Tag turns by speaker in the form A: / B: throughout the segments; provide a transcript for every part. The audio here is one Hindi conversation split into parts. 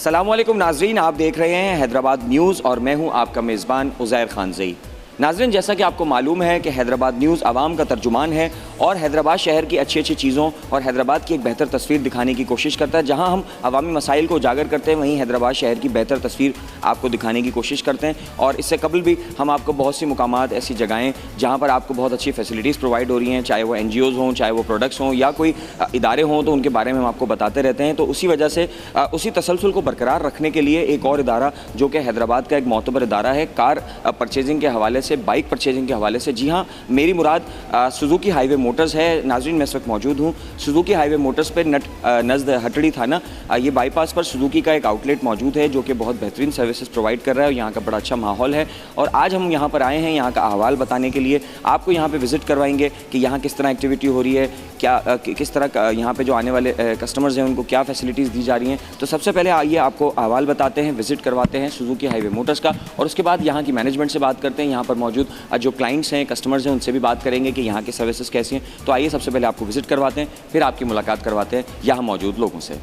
A: अस्सलामुअलैकुम नाजरीन, आप देख रहे हैं हैदराबाद न्यूज़ और मैं हूं आपका मेज़बान उज़ैर खानज़ई। नाजरीन, जैसा कि आपको मालूम है कि हैदराबाद न्यूज़ आवाम का तर्जुमान है और हैदराबाद शहर की अच्छी अच्छी चीज़ों और हैदराबाद की एक बेहतर तस्वीर दिखाने की कोशिश करता है। जहां हम अवामी मसाइल को उजागर करते हैं, वहीं हैदराबाद शहर की बेहतर तस्वीर आपको दिखाने की कोशिश करते हैं। और इससे कबल भी हम आपको बहुत सी मुकामात, ऐसी जगहें जहाँ पर आपको बहुत अच्छी फैसिलिटीज़ प्रोवाइड हो रही हैं, चाहे वो NGOs हों, चाहे वो प्रोडक्ट्स हों या कोई इदारे हों, तो उनके बारे में हम आपको बताते रहते हैं। तो उसी वजह से उसी तसलसल को बरकरार रखने के लिए एक और इदारा जो कि हैदराबाद का एक मोतबर इदारा है, कार परचेजिंग के हवाले से, बाइक परचेजिंग के हवाले से। जी हाँ, मेरी मुराद सुजुकी हाईवे मोटर्स है। नाज़रीन, मैं इस वक्त मौजूद हूँ सुजुकी हाईवे मोटर्स पे नज़द हटड़ी थाना, ये बाईपास पर सुजुकी का एक आउटलेट मौजूद है जो कि बहुत बेहतरीन सर्विसेज प्रोवाइड कर रहा है और यहाँ का बड़ा अच्छा माहौल है। और आज हम यहाँ पर आए हैं यहाँ का अहवाल बताने के लिए। आपको यहाँ पे विज़िट करवाएंगे कि यहाँ किस तरह एक्टिविटी हो रही है, क्या किस तरह यहाँ पे जो आने वाले कस्टमर्स हैं उनको क्या फैसिलिटीज़ दी जा रही हैं। तो सबसे पहले आइए आपको अहवाल बताते हैं, विज़िट करवाते हैं सुजुकी हाईवे मोटर्स का, और उसके बाद यहाँ की मैनेजमेंट से बात करते हैं। यहाँ पर मौजूद जो क्लाइंट्स हैं, कस्टमर्स हैं, उनसे भी बात करेंगे कि यहाँ की सर्विसेज कैसी हैं। तो आइए सबसे पहले आपको विज़िट करवाते हैं, फिर आपकी मुलाकात करवाते हैं यहाँ मौजूद लोगों से।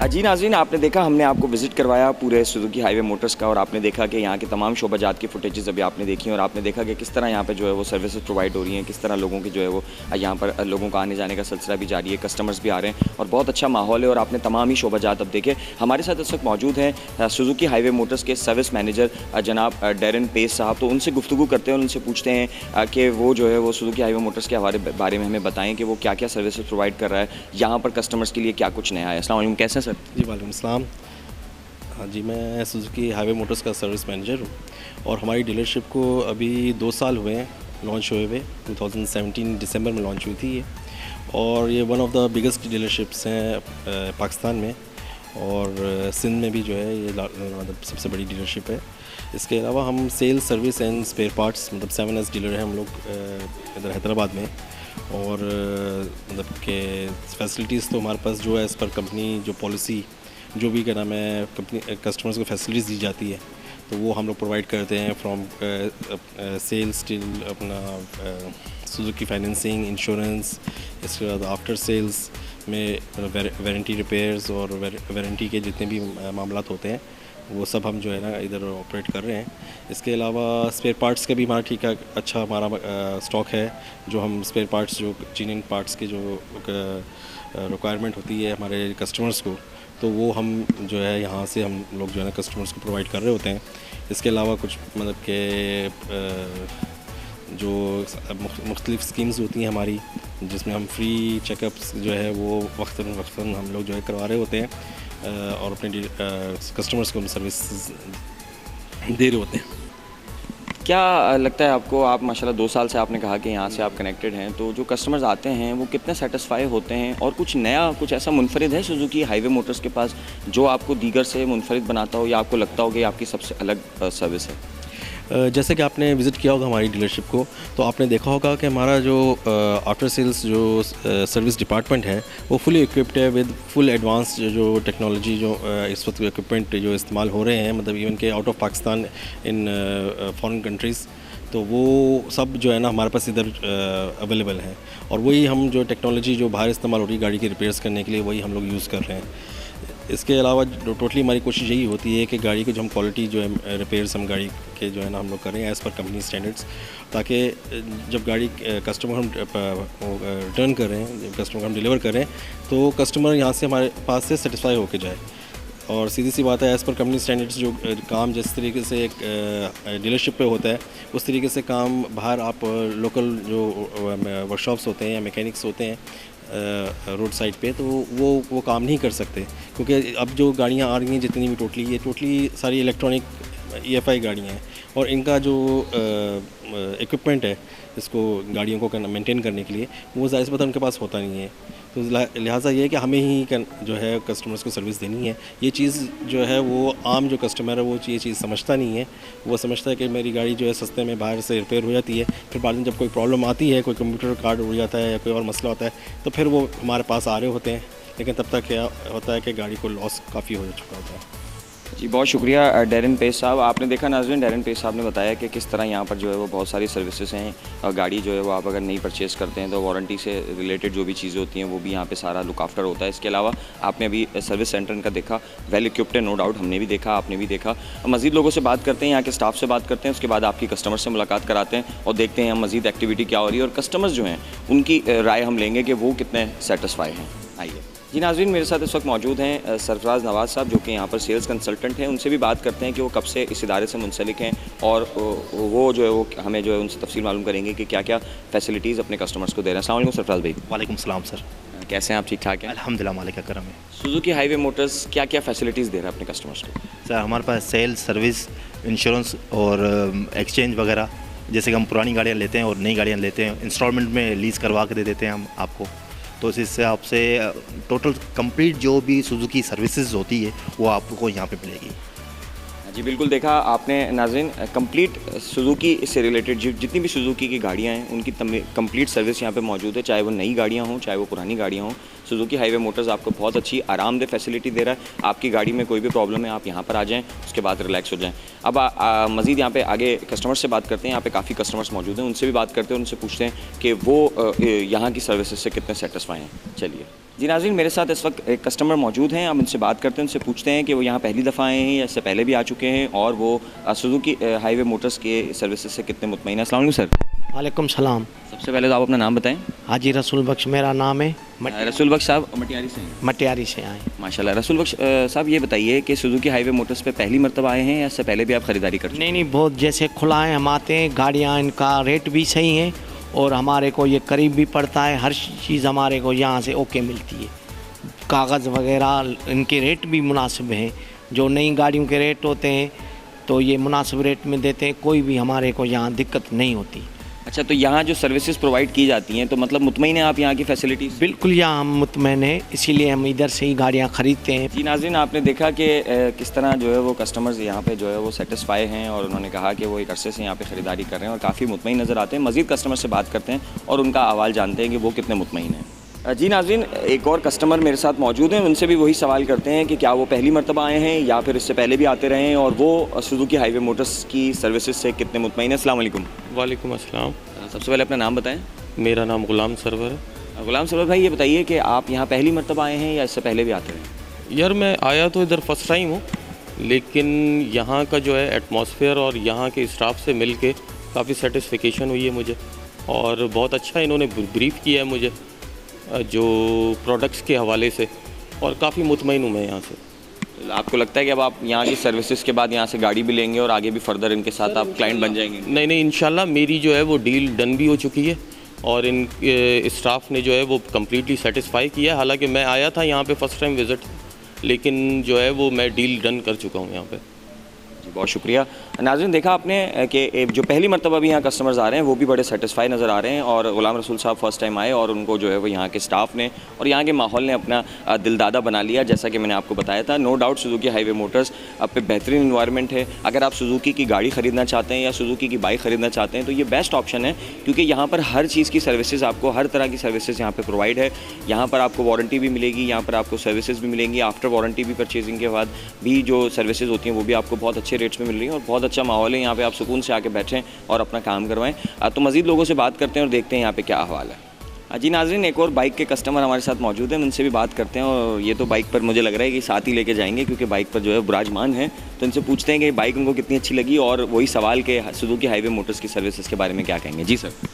A: जी नाज़रीन, आपने देखा, हमने आपको विज़िट करवाया पूरे सुजुकी हाईवे मोटर्स का, और आपने देखा कि यहाँ के तमाम शोबाजात की फुटेजेस अभी आपने देखी, और आपने देखा कि किस तरह यहाँ पे जो है वो सर्विसेज प्रोवाइड हो रही हैं, किस तरह लोगों की जो है वो यहाँ पर लोगों का आने जाने का सिलसिला भी जारी है, कस्टमर्स भी आ रहे हैं और बहुत अच्छा माहौल है। और आपने तमाम ही शोबाजात अब देखे। हमारे साथ इस वक्त मौजूद हैं सुजुकी हाईवे मोटर्स के सर्विस मैनेजर जनाब डेरन पेस साहब। तो उनसे गुफ्तगू करते हैं और उनसे पूछते हैं कि वो जो है वो सुजुकी हाईवे मोटर्स के बारे में हमें बताएँ कि वो क्या क्या सर्विसेज प्रोवाइड कर रहा है, यहाँ पर कस्टमर्स के लिए क्या कुछ नया है। अस्सलाम वालेकुम, कैसे हैं सर?
B: जी वालेकुम अस्सलाम। हाँ जी, मैं सुजुकी हाईवे मोटर्स का सर्विस मैनेजर हूँ और हमारी डीलरशिप को अभी 2 साल हुए हैं लॉन्च हुए हुए। 2017 दिसंबर में लॉन्च हुई थी ये, और ये one of the biggest dealerships हैं पाकिस्तान में, और सिंध में भी जो है ये मतलब सबसे बड़ी डीलरशिप है। इसके अलावा हम sales, service and spare parts, मतलब 7S डीलर हैं हम लोग इधर हैदराबाद में। और मतलब के फैसिलिटीज़ तो हमारे पास जो है एज़ पर कंपनी जो पॉलिसी जो भी क्या नाम है कंपनी कस्टमर्स को फैसिलिटीज़ दी जाती है तो वो हम लोग प्रोवाइड करते हैं, फ्रॉम सेल्स टिल अपना सुजुकी फाइनेंसिंग, इंश्योरेंस, इसके बाद आफ्टर सेल्स में वारंटी रिपेयर्स और वारंटी के जितने भी मामलात होते हैं वो सब हम जो है ना इधर ऑपरेट कर रहे हैं। इसके अलावा स्पेयर पार्ट्स का भी हमारा ठीक है, अच्छा हमारा स्टॉक है। जो हम स्पेयर पार्ट्स, जो जीनियन पार्ट्स की जो रिक्वायरमेंट होती है हमारे कस्टमर्स को, तो वो हम जो है यहाँ से हम लोग जो है ना कस्टमर्स को प्रोवाइड कर रहे होते हैं। इसके अलावा कुछ मतलब के जो मुख्तलिफ स्कीम्स होती हैं हमारी, जिसमें हम फ्री चेकअप्स जो है वो वक्तन हम लोग जो है करवा रहे होते हैं और अपने कस्टमर्स को हम सर्विस दे रहे होते हैं।
A: क्या लगता है आपको, आप माशाल्लाह 2 साल से आपने कहा कि यहाँ से आप कनेक्टेड हैं, तो जो कस्टमर्स आते हैं वो कितने सेटिस्फाई होते हैं, और कुछ नया, कुछ ऐसा मुनफरिद है सुजुकी हाईवे मोटर्स के पास जो आपको दीगर से मुनफरिद बनाता हो या आपको लगता हो कि आपकी सबसे अलग सर्विस है?
B: जैसे कि आपने विज़िट किया होगा हमारी डीलरशिप को, तो आपने देखा होगा कि हमारा जो आफ्टर सेल्स जो सर्विस डिपार्टमेंट है वो फुली इक्विप्ड है विद फुल एडवांस जो टेक्नोलॉजी जो इस वक्त इक्विपमेंट जो इस्तेमाल हो रहे हैं, मतलब इवन के out of Pakistan in foreign countries, तो वो सब जो है ना हमारे पास इधर अवेलेबल है। और वही हम जो टेक्नोलॉजी जो बाहर इस्तेमाल हो रही है गाड़ी की रिपेयर्स करने के लिए, वही हम लोग यूज़ कर रहे हैं। इसके अलावा टोटली हमारी कोशिश यही होती है कि गाड़ी को जो हम क्वालिटी जो है रिपेयर्स हम गाड़ी के जो है ना हम लोग करें एज़ पर कंपनी स्टैंडर्ड्स, ताकि जब गाड़ी कस्टमर हम रिटर्न कर रहे हैं, जब कस्टमर को हम डिलीवर कर रहे हैं, तो कस्टमर यहाँ से हमारे पास से सेटिस्फाई होके जाए। और सीधी सी बात है, एज़ पर कंपनी स्टैंडर्ड्स जो काम जिस तरीके से एक डीलरशिप पे होता है, उस तरीके से काम बाहर आप लोकल जो वर्कशॉप्स होते हैं या मैकेनिक्स होते हैं रोड साइड पे, तो वो काम नहीं कर सकते, क्योंकि अब जो गाड़ियाँ आ रही हैं जितनी भी टोटली सारी इलेक्ट्रॉनिक EFI गाड़ियाँ हैं, और इनका जो इक्विपमेंट है इसको गाड़ियों को मेंटेन करने के लिए, वो ज़ाहिर सी बात है उनके पास होता नहीं है। तो लिहाजा ये है कि हमें ही जो है कस्टमर्स को सर्विस देनी है। ये चीज़ जो है वो आम जो कस्टमर है वो ये चीज़ समझता नहीं है। वो समझता है कि मेरी गाड़ी जो है सस्ते में बाहर से रिपेयर हो जाती है, फिर बाद में जब कोई प्रॉब्लम आती है, कोई कंप्यूटर कार्ड उड़ जाता है या कोई और मसला होता है, तो फिर वो हमारे पास आ रहे होते हैं, लेकिन तब तक क्या होता है कि गाड़ी को लॉस काफ़ी हो चुका होता है।
A: जी, बहुत शुक्रिया डेरिन पेस साहब। आपने देखा नाज़रीन, डेरिन पेस साहब ने बताया कि किस तरह यहाँ पर जो है वो बहुत सारी सर्विसेज हैं। गाड़ी जो है वो आप अगर नहीं परचेज़ करते हैं तो वारंटी से रिलेटेड जो भी चीज़ें होती हैं वो भी यहाँ पे सारा लुक आफ्टर होता है। इसके अलावा आपने अभी सर्विस सेंटर इनका देखा, वेल इक्विप्ड है, नो डाउट, हमने भी देखा, आपने भी देखा। मज़ीद लोगों से बात करते हैं, यहाँ के स्टाफ से बात करते हैं, उसके बाद आपकी कस्टमर से मुलाकात कराते हैं और देखते हैं मज़ीद एक्टिविटी क्या हो रही है और कस्टमर्स जो हैं उनकी राय हम लेंगे कि वो कितने सेटिस्फाई हैं। आइए जी नाज़रीन, मेरे साथ इस वक्त मौजूद हैं सरफराज नवाज़ साहब, जो कि यहाँ पर सेल्स कंसल्टेंट हैं। उनसे भी बात करते हैं कि वो कब से इस इदारे से मुंसलिक हैं और वो जो है वो हमें जो है उनसे तफसील मालूम करेंगे कि क्या क्या फैसिलिटीज़ अपने कस्टमर्स को दे रहे हैं। अस्सलाम वालेकुम सरफराज भाई।
C: वालेकुम सलाम सर।
A: कैसे हैं आप? ठीक ठाक हैं
C: अल्हम्दुलिल्लाह, मालिक का करम है।
A: सुजुकी हाईवे मोटर्स क्या क्या फैसिलिटीज़ दे रहा है अपने कस्टमर्स को?
C: सर हमारे पास सेल्स, सर्विस, इंश्योरेंस और एक्सचेंज वगैरह, जैसे कि हम पुरानी गाड़ियाँ लेते हैं और नई गाड़ियाँ लेते हैं, इंस्टॉलमेंट में लीज़ करवा के दे देते हैं हम आपको। तो इस हिसाब से टोटल कंप्लीट जो भी सुजुकी सर्विसेज होती है वो आपको यहाँ पे मिलेगी।
A: जी बिल्कुल, देखा आपने नाज़रीन, कंप्लीट सुजुकी से रिलेटेड जितनी भी सुजुकी की गाड़ियाँ हैं उनकी कंप्लीट सर्विस यहाँ पे मौजूद है, चाहे वो नई गाड़ियाँ हों चाहे वो पुरानी गाड़ियाँ हों। सुजुकी हाईवे मोटर्स आपको बहुत अच्छी आरामदेह फैसिलिटी दे रहा है। आपकी गाड़ी में कोई भी प्रॉब्लम है आप यहाँ पर आ जाएँ, उसके बाद रिलैक्स हो जाएँ। अब मज़ीद यहाँ पे आगे कस्टमर्स से बात करते हैं। यहाँ पे काफ़ी कस्टमर्स मौजूद हैं, उनसे भी बात करते हैं, उनसे पूछते हैं कि वो यहाँ की सर्विसेज से कितने सेटिस्फाई हैं। चलिए जी नाज़रीन, मेरे साथ इस वक्त एक कस्टमर मौजूद हैं, हम उनसे बात करते हैं, उनसे पूछते हैं कि वो यहाँ पहली दफ़ा आए हैं या इससे पहले भी आ चुके हैं और वो सुजुकी हाईवे मोटर्स के सर्विसेज से कितने मुतमईन हैं। अस्सलाम वालेकुम सर।
D: वालेकुम सलाम।
A: सबसे पहले तो आप अपना नाम बताएं।
D: हाजी रसूल बख्श मेरा नाम है।
A: रसूल बख्श साहब मटियारी से हैं?
D: मटियारी से आए।
A: माशाल्लाह। रसूल बख्श साहब, ये बताइए कि सुजुकी हाईवे मोटर्स पे पहली मरतबा आए हैं या इससे पहले भी आप ख़रीदारी करते हैं?
D: नहीं, बहुत जैसे खुला है हम आते हैं, गाड़ियाँ इनका रेट भी सही है और हमारे को ये करीब भी पड़ता है, हर चीज़ हमारे को यहाँ से ओके मिलती है। कागज़ वगैरह इनके रेट भी मुनासिब हैं, जो नई गाड़ियों के रेट होते हैं तो ये मुनासिब रेट में देते हैं, कोई भी हमारे को यहाँ दिक्कत नहीं होती।
A: अच्छा, तो यहाँ जो सर्विसेज प्रोवाइड की जाती हैं तो मतलब मुतमईन हैं आप यहाँ की फैसिलिटीज़?
D: बिल्कुल, यहाँ हम मुतमईन हैं, इसीलिए हम इधर से ही गाड़ियाँ ख़रीदते हैं।
A: जी नाज़रीन, आपने देखा कि किस तरह जो है वो कस्टमर्स यहाँ पे जो है वो सेटिस्फाई हैं और उन्होंने कहा कि वो एक अरसे से यहाँ पे ख़रीदारी कर रहे हैं और काफ़ी मुतमईन नज़र आते हैं। मज़ीद कस्टमर से बात करते हैं और उनका अहवाल जानते हैं कि वो कितने मुतमईन हैं। जी नाज़रीन, एक और कस्टमर मेरे साथ मौजूद हैं, उनसे भी वही सवाल करते हैं कि क्या वो पहली मरतबा आए हैं या फिर इससे पहले भी आते रहे हैं और वो सुजुकी हाईवे मोटर्स की सर्विसेज से कितने मुतमईन हैं। अस्सलाम वालेकुम।
E: वालेकुम अस्सलाम।
A: सबसे पहले अपना नाम बताएं।
E: मेरा नाम ग़ुलाम सरवर है।
A: ग़ुलाम सरवर भाई, ये बताइए कि आप यहाँ पहली मरतबा आए हैं या इससे पहले भी आते रहे हैं?
E: यार मैं आया तो इधर फर्स्ट टाइम हूँ, लेकिन यहाँ का जो है एटमॉस्फेयर और यहाँ के स्टाफ से मिल के काफ़ी सेटिस्फिकेशन हुई है मुझे, और बहुत अच्छा इन्होंने ब्रीफ किया है मुझे जो प्रोडक्ट्स के हवाले से, और काफ़ी मुतमईन हूँ मैं यहाँ से।
A: आपको लगता है कि अब आप यहाँ की सर्विसेज के बाद यहाँ से गाड़ी भी लेंगे और आगे भी फर्दर इनके साथ आप क्लाइंट बन जाएंगे?
E: नहीं, इंशाल्लाह मेरी जो है वो डील डन भी हो चुकी है, और इन स्टाफ ने जो है वो कम्प्लीटली सेटिस्फाई किया है। हालांकि मैं आया था यहाँ पे फर्स्ट टाइम विज़िट, लेकिन जो है वो मैं डील डन कर चुका हूँ यहाँ पे।
A: जी, बहुत शुक्रिया। नाज़रीन, देखा आपने कि जो पहली मरतबा भी यहाँ कस्टमर्स आ रहे हैं वो भी बड़े सेटिस्फाई नज़र आ रहे हैं, और ग़ुलाम रसूल साहब फ़र्स्ट टाइम आए और उनको जो है वो यहाँ के स्टाफ ने और यहाँ के माहौल ने अपना दिलदादा बना लिया। जैसा कि मैंने आपको बताया था, no doubt Suzuki highway motors अब पे बेहतरीन इन्वायरमेंट है। अगर आप सुजुकी की गाड़ी ख़रीदना चाहते हैं या सुजुकी की बाइक ख़रीदना चाहते हैं तो ये बेस्ट ऑप्शन है, क्योंकि यहाँ पर हर चीज़ की सर्विसेज, आपको हर तरह की सर्विसेज यहाँ पर प्रोवाइड है। यहाँ पर आपको वारंटी भी मिलेगी, यहाँ पर आपको सर्विसेज भी मिलेंगी, आफ्टर वारंटी भी परचेजिंग के बाद भी जो सर्विसेज होती हैं वो भी आपको बहुत अच्छे रेट्स में मिल रही हैं, और बहुत अच्छा माहौल है यहाँ पे। आप सुकून से आके बैठें और अपना काम करवाएं। तो मज़ीद लोगों से बात करते हैं और देखते हैं यहाँ पे क्या अहवाल है। जी नाज़रीन, एक और बाइक के कस्टमर हमारे साथ मौजूद हैं, उनसे भी बात करते हैं। और ये तो बाइक पर मुझे लग रहा है कि साथ ही लेके जाएंगे, क्योंकि बाइक पर जो है विराजमान है। तो इनसे पूछते हैं कि बाइक उनको कितनी अच्छी लगी, और वही सवाल के सुजुकी हाईवे मोटर्स की सर्विसेज के बारे में क्या कहेंगे। जी सर।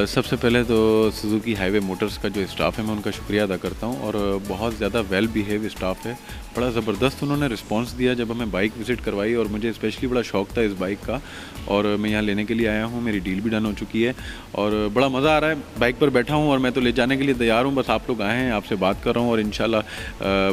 F: सबसे पहले तो सुजुकी हाईवे मोटर्स का जो स्टाफ है मैं उनका शुक्रिया अदा करता हूं, और बहुत ज़्यादा वेल बिहेव स्टाफ है। बड़ा ज़बरदस्त उन्होंने रिस्पांस दिया जब हमें बाइक विज़िट करवाई, और मुझे स्पेशली बड़ा शौक़ था इस बाइक का, और मैं यहाँ लेने के लिए आया हूँ। मेरी डील भी डन हो चुकी है और बड़ा मज़ा आ रहा है। बाइक पर बैठा हूँ और मैं तो ले जाने के लिए तैयार हूँ, बस आप लोग आए हैं, आपसे बात कर रहा हूँ, और इंशाल्लाह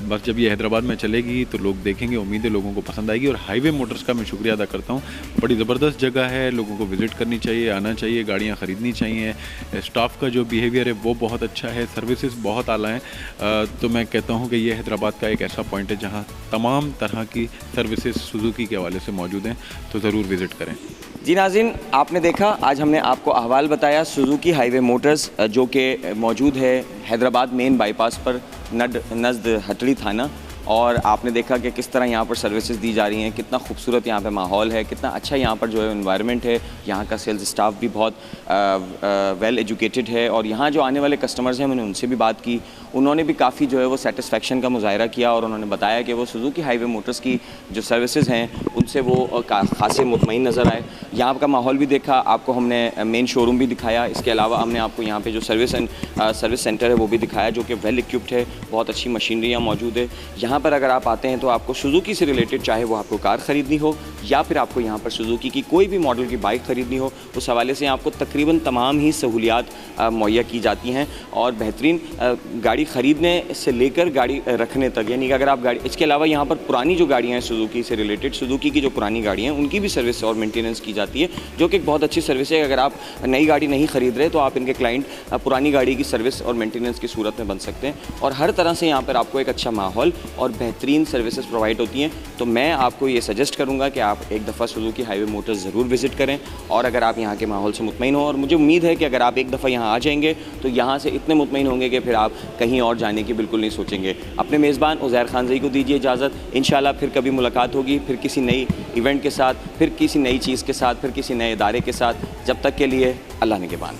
F: बस जब ये हैदराबाद में चलेगी तो लोग देखेंगे, उम्मीद है लोगों को पसंद आएगी। और हाईवे मोटर्स का मैं शुक्रिया अदा करता हूँ, बड़ी ज़बरदस्त जगह है, लोगों को विज़िट करनी चाहिए, आना चाहिए, गाड़ियाँ ख़रीदनी चाहिए। स्टाफ का जो बिहेवियर है वो बहुत अच्छा है, सर्विसेज बहुत आला हैं। तो मैं कहता हूँ कि ये हैदराबाद का एक ऐसा पॉइंट है जहाँ तमाम तरह की सर्विसेज सुजुकी के हवाले से मौजूद हैं, तो ज़रूर विज़िट करें।
A: जी नाज़रीन, आपने देखा, आज हमने आपको अहवाल बताया सुजुकी हाईवे मोटर्स जो कि मौजूद है हैदराबाद मेन बाईपास पर नज़द हटड़ी थाना। और आपने देखा कि किस तरह यहाँ पर सर्विसेज दी जा रही हैं, कितना खूबसूरत यहाँ पे माहौल है, कितना अच्छा यहाँ पर जो है एनवायरनमेंट है। यहाँ का सेल्स स्टाफ भी बहुत वेल एजुकेटेड है, और यहाँ जो आने वाले कस्टमर्स हैं मैंने उनसे भी बात की, उन्होंने भी काफ़ी जो है वो सेटिस्फेक्शन का मुजाहरा किया, और उन्होंने बताया कि वो सुजुकी हाईवे मोटर्स की जो सर्विसेज हैं उनसे वो खासे मुतमईन नज़र आए। यहाँ का माहौल भी देखा, आपको हमने मेन शोरूम भी दिखाया, इसके अलावा हमने आपको यहाँ पे जो सर्विस सेंटर है वो भी दिखाया, जो कि वेल इक्विप्ड है, बहुत अच्छी मशीनरियाँ मौजूद है। यहाँ पर अगर आप आते हैं तो आपको सुजुकी से रिलेटेड, चाहे वो आपको कार ख़रीदनी हो या फिर आपको यहाँ पर सुजुकी की कोई भी मॉडल की बाइक ख़रीदनी हो, उस हवाले से आपको तकरीबन तमाम ही सहूलियात मुहैया की जाती हैं, और बेहतरीन गाड़ी ख़रीदने से लेकर गाड़ी रखने तक, यानी कि अगर आप गाड़ी, इसके अलावा यहाँ पर पुरानी जो गाड़ियाँ हैं सुजुकी से रिलेटेड, सुजुकी की जो पुरानी गाड़ियाँ हैं उनकी भी सर्विस और मेंटेनेंस की जाती है, जो कि एक बहुत अच्छी सर्विस है। अगर आप नई गाड़ी नहीं ख़रीद रहे तो आप इनके क्लाइंट पुरानी गाड़ी की सर्विस और मेंटेनेंस की सूरत में बन सकते हैं, और हर तरह से यहाँ पर आपको एक अच्छा माहौल और बेहतरीन सर्विसेज प्रोवाइड होती हैं। तो मैं आपको ये सजेस्ट करूँगा कि आप एक दफ़ा सुजुकी हाईवे मोटर्स ज़रूर विज़िट करें, और अगर आप यहाँ के माहौल से मुतमईन हो, और मुझे उम्मीद है कि अगर आप एक दफ़ा यहाँ आ जाएंगे तो यहाँ से इतने मुतमईन होंगे कि फिर आप कहीं और जाने की बिल्कुल नहीं सोचेंगे। अपने मेज़बान उज़ैर खानज़ई को दीजिए इजाज़त, इंशाल्लाह फिर कभी मुलाकात होगी, फिर किसी नई इवेंट के साथ, फिर किसी नई चीज़ के साथ, फिर किसी नए इदारे के साथ। जब तक के लिए अल्लाह निगहबान।